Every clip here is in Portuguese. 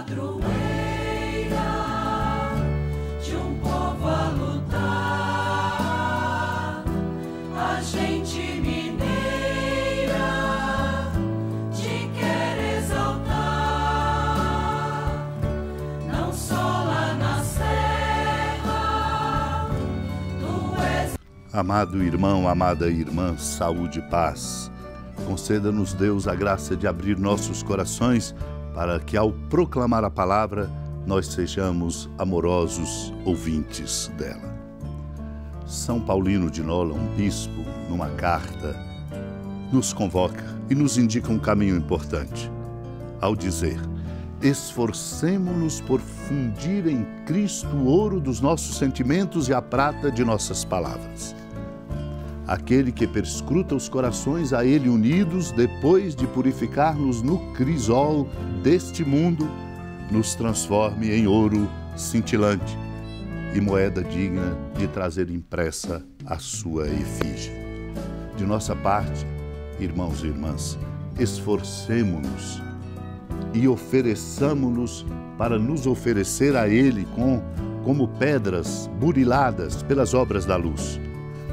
padroeira de um povo a lutar, a gente mineira te quer exaltar, não só lá na serra, tu és. Amado irmão, amada irmã, saúde e paz. Conceda-nos, Deus, a graça de abrir nossos corações para que, ao proclamar a palavra, nós sejamos amorosos ouvintes dela. São Paulino de Nola, um bispo, numa carta, nos convoca e nos indica um caminho importante, ao dizer: esforcemo-nos por fundir em Cristo o ouro dos nossos sentimentos e a prata de nossas palavras. Aquele que perscruta os corações a Ele unidos, depois de purificar-nos no crisol deste mundo, nos transforme em ouro cintilante e moeda digna de trazer impressa a sua efígie. De nossa parte, irmãos e irmãs, esforcemo-nos e ofereçamo-nos para nos oferecer a Ele como pedras buriladas pelas obras da luz.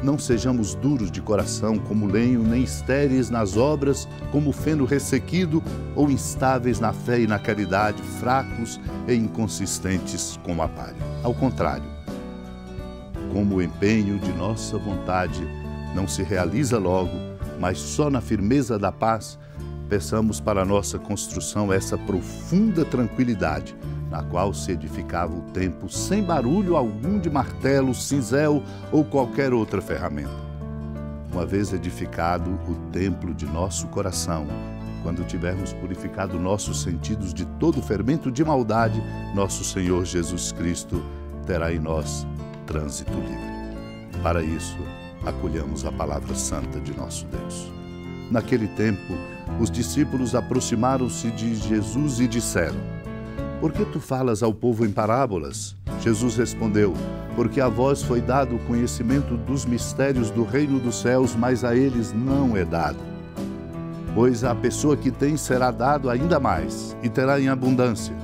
Não sejamos duros de coração como lenho, nem estéreis nas obras como feno ressequido, ou instáveis na fé e na caridade, fracos e inconsistentes como a palha. Ao contrário, como o empenho de nossa vontade não se realiza logo, mas só na firmeza da paz, peçamos para a nossa construção essa profunda tranquilidade, na qual se edificava o templo sem barulho algum de martelo, cinzel ou qualquer outra ferramenta. Uma vez edificado o templo de nosso coração, quando tivermos purificado nossos sentidos de todo fermento de maldade, nosso Senhor Jesus Cristo terá em nós trânsito livre. Para isso, acolhamos a palavra santa de nosso Deus. Naquele tempo, os discípulos aproximaram-se de Jesus e disseram: por que tu falas ao povo em parábolas? Jesus respondeu: porque a vós foi dado o conhecimento dos mistérios do reino dos céus, mas a eles não é dado. Pois a pessoa que tem será dado ainda mais, e terá em abundância.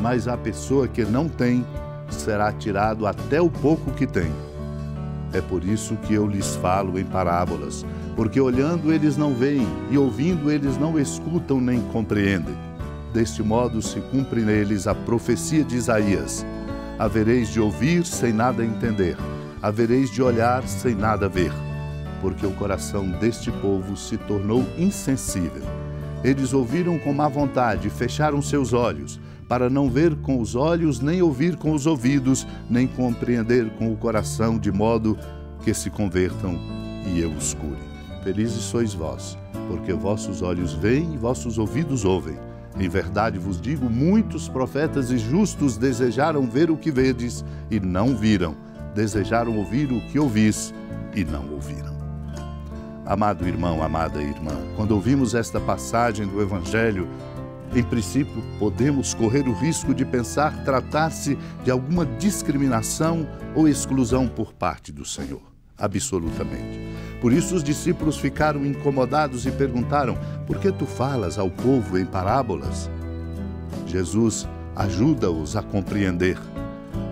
Mas a pessoa que não tem será tirado até o pouco que tem. É por isso que eu lhes falo em parábolas, porque olhando eles não veem, e ouvindo eles não escutam nem compreendem. Deste modo se cumpre neles a profecia de Isaías: havereis de ouvir sem nada entender, havereis de olhar sem nada ver, porque o coração deste povo se tornou insensível. Eles ouviram com má vontade e fecharam seus olhos, para não ver com os olhos, nem ouvir com os ouvidos, nem compreender com o coração, de modo que se convertam e eu os cure. Felizes sois vós, porque vossos olhos veem e vossos ouvidos ouvem. Em verdade vos digo, muitos profetas e justos desejaram ver o que vedes e não viram, desejaram ouvir o que ouvis e não ouviram. Amado irmão, amada irmã, quando ouvimos esta passagem do Evangelho, em princípio podemos correr o risco de pensar tratar-se de alguma discriminação ou exclusão por parte do Senhor. Absolutamente. Por isso os discípulos ficaram incomodados e perguntaram: por que tu falas ao povo em parábolas? Jesus ajuda-os a compreender: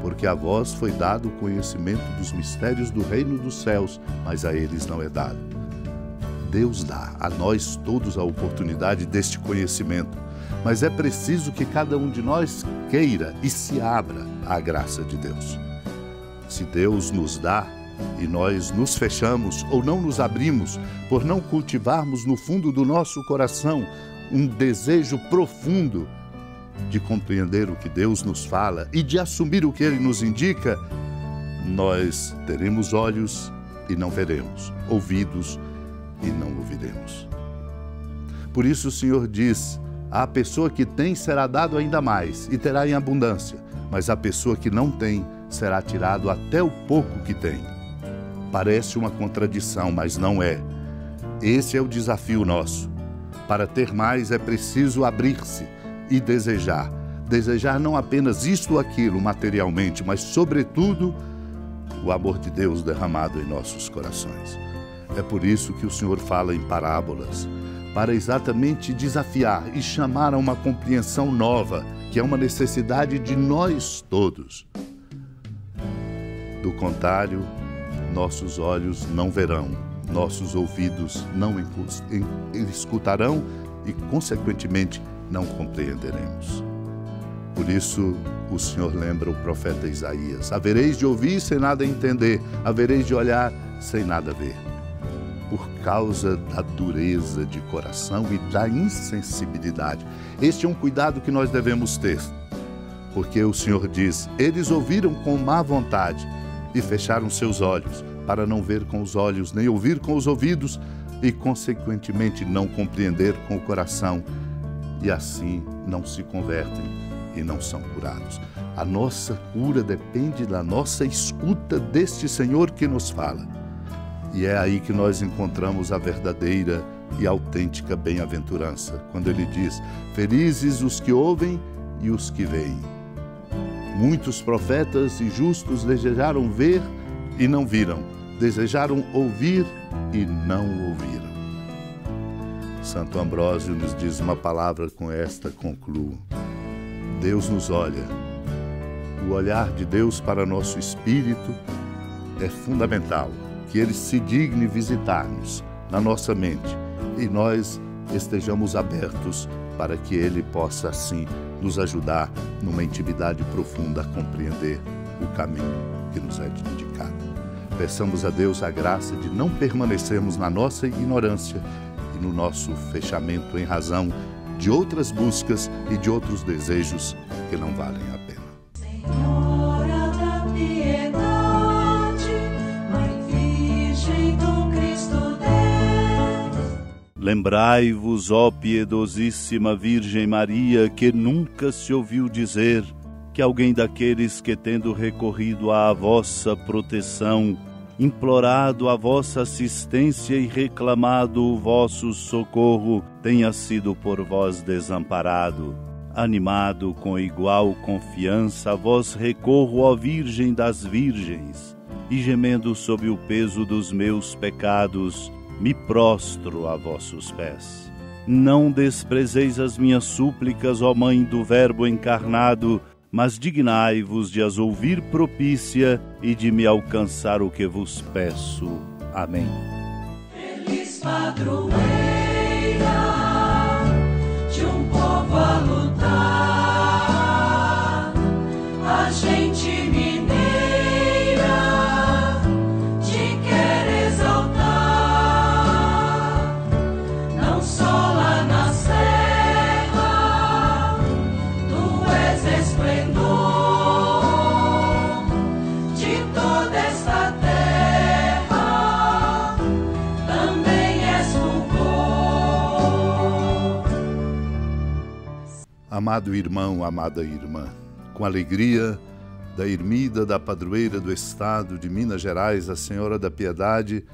porque a vós foi dado o conhecimento dos mistérios do reino dos céus, mas a eles não é dado. Deus dá a nós todos a oportunidade deste conhecimento, mas é preciso que cada um de nós queira e se abra à graça de Deus. Se Deus nos dá e nós nos fechamos ou não nos abrimos, por não cultivarmos no fundo do nosso coração um desejo profundo de compreender o que Deus nos fala e de assumir o que Ele nos indica, nós teremos olhos e não veremos, ouvidos e não ouviremos. Por isso o Senhor diz: a pessoa que tem será dado ainda mais e terá em abundância, mas a pessoa que não tem será tirado até o pouco que tem. Parece uma contradição, mas não é. Esse é o desafio nosso. Para ter mais é preciso abrir-se e desejar. Desejar não apenas isto ou aquilo materialmente, mas sobretudo o amor de Deus derramado em nossos corações. É por isso que o Senhor fala em parábolas, para exatamente desafiar e chamar a uma compreensão nova, que é uma necessidade de nós todos. Do contrário, nossos olhos não verão, nossos ouvidos não escutarão e, consequentemente, não compreenderemos. Por isso, o Senhor lembra o profeta Isaías: havereis de ouvir sem nada entender, havereis de olhar sem nada ver. Por causa da dureza de coração e da insensibilidade. Este é um cuidado que nós devemos ter, porque o Senhor diz: eles ouviram com má vontade e fecharam seus olhos, para não ver com os olhos, nem ouvir com os ouvidos, e consequentemente não compreender com o coração, e assim não se convertem e não são curados. A nossa cura depende da nossa escuta deste Senhor que nos fala. E é aí que nós encontramos a verdadeira e autêntica bem-aventurança, quando ele diz: felizes os que ouvem e os que veem. Muitos profetas e justos desejaram ver e não viram, desejaram ouvir e não ouviram. Santo Ambrósio nos diz uma palavra, com esta concluo: Deus nos olha. O olhar de Deus para nosso espírito é fundamental, que Ele se digne visitar-nos na nossa mente e nós estejamos abertos para que Ele possa, assim, nos ajudar numa intimidade profunda a compreender o caminho que nos é indicado. Peçamos a Deus a graça de não permanecermos na nossa ignorância e no nosso fechamento em razão de outras buscas e de outros desejos que não valem a pena. Senhora da piedade, Mãe Virgem do Cristo Deus. Lembrai-vos, ó piedosíssima Virgem Maria, que nunca se ouviu dizer que alguém daqueles que, tendo recorrido à vossa proteção, implorado a vossa assistência e reclamado o vosso socorro, tenha sido por vós desamparado. Animado com igual confiança, a vós recorro, ó Virgem das Virgens, e gemendo sob o peso dos meus pecados, me prostro a vossos pés. Não desprezeis as minhas súplicas, ó Mãe do Verbo encarnado, mas dignai-vos de as ouvir propícia e de me alcançar o que vos peço. Amém. Feliz padroeira de um povo a lutar, a gente mineira te quer exaltar, não só lá na serra, tu és esplendor de toda esta terra, também és fulgor. Amado irmão, amada irmã, com alegria da ermida da padroeira do estado de Minas Gerais, a Senhora da Piedade,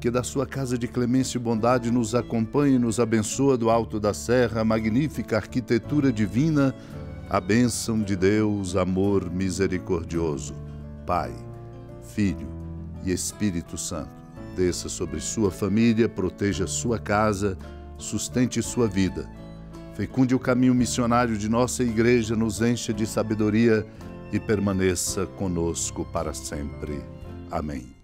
que da sua casa de clemência e bondade nos acompanhe e nos abençoa do alto da serra, a magnífica arquitetura divina, a bênção de Deus, amor misericordioso, Pai, Filho e Espírito Santo, desça sobre sua família, proteja sua casa, sustente sua vida, fecunde o caminho missionário de nossa igreja, nos encha de sabedoria e permaneça conosco para sempre. Amém.